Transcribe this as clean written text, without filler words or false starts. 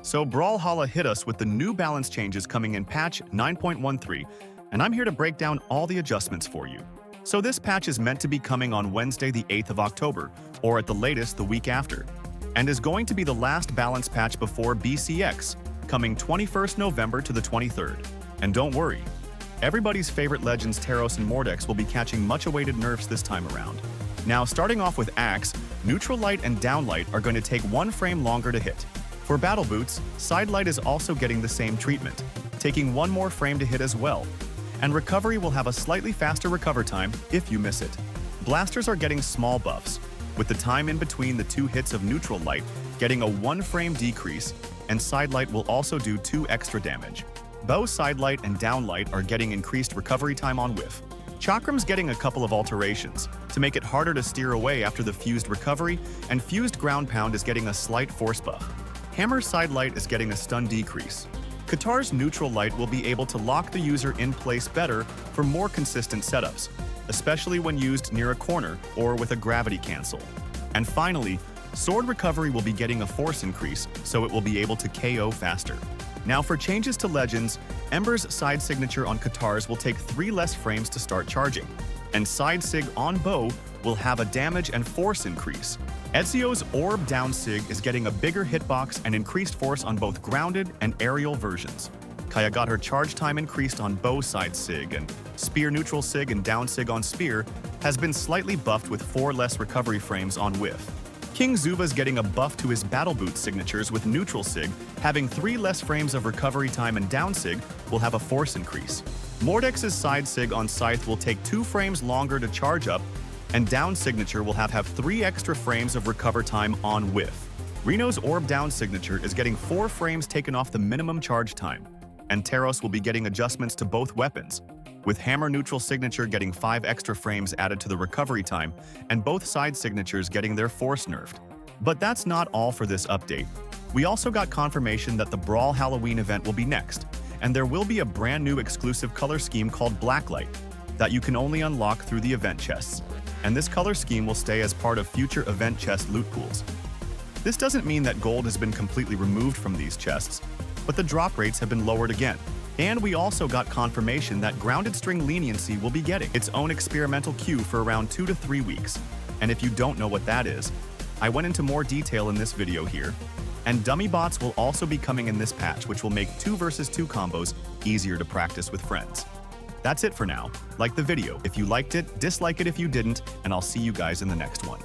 So Brawlhalla hit us with the new balance changes coming in patch 9.13, and I'm here to break down all the adjustments for you. So this patch is meant to be coming on Wednesday the 8th of October, or at the latest the week after, and is going to be the last balance patch before BCX, coming 21st November to the 23rd. And don't worry, everybody's favorite legends Taros and Mordex will be catching much-awaited nerfs this time around. Now, starting off with Axe, Neutral Light and Downlight are going to take 1 frame longer to hit. For Battle Boots, Side Light is also getting the same treatment, taking 1 more frame to hit as well. And Recovery will have a slightly faster recover time if you miss it. Blasters are getting small buffs, with the time in between the 2 hits of Neutral Light getting a 1 frame decrease, and Side Light will also do 2 extra damage. Bow Side Light and Downlight are getting increased recovery time on whiff. Chakram's getting a couple of alterations to make it harder to steer away after the Fused Recovery, and Fused Ground Pound is getting a slight force buff. Hammer's Side Light is getting a stun decrease. Katar's Neutral Light will be able to lock the user in place better for more consistent setups, especially when used near a corner or with a gravity cancel. And finally, Sword Recovery will be getting a force increase, so it will be able to KO faster. Now for changes to Legends, Ember's Side Signature on Katars will take 3 less frames to start charging, and Side Sig on Bow will have a damage and force increase. Ezio's Orb Down Sig is getting a bigger hitbox and increased force on both grounded and aerial versions. Kaya got her charge time increased on Bow Side Sig, and Spear Neutral Sig and Down Sig on Spear has been slightly buffed with 4 less recovery frames on Whiff. King Zuva's getting a buff to his Battle Boot signatures with Neutral Sig, having 3 less frames of recovery time, and Down Sig will have a force increase. Mordex's Side Sig on Scythe will take 2 frames longer to charge up, and Down Signature will have 3 extra frames of recover time on Whiff. Reno's Orb Down Signature is getting 4 frames taken off the minimum charge time, and Taros will be getting adjustments to both weapons, with Hammer Neutral Signature getting 5 extra frames added to the recovery time, and both side signatures getting their force nerfed. But that's not all for this update. We also got confirmation that the Brawl Halloween event will be next, and there will be a brand new exclusive color scheme called Blacklight that you can only unlock through the event chests, and this color scheme will stay as part of future event chest loot pools. This doesn't mean that gold has been completely removed from these chests, but the drop rates have been lowered again. And we also got confirmation that Grounded String Leniency will be getting its own experimental queue for around 2 to 3 weeks. And if you don't know what that is, I went into more detail in this video here. And dummy bots will also be coming in this patch, which will make 2 versus 2 combos easier to practice with friends. That's it for now. Like the video if you liked it, dislike it if you didn't, and I'll see you guys in the next one.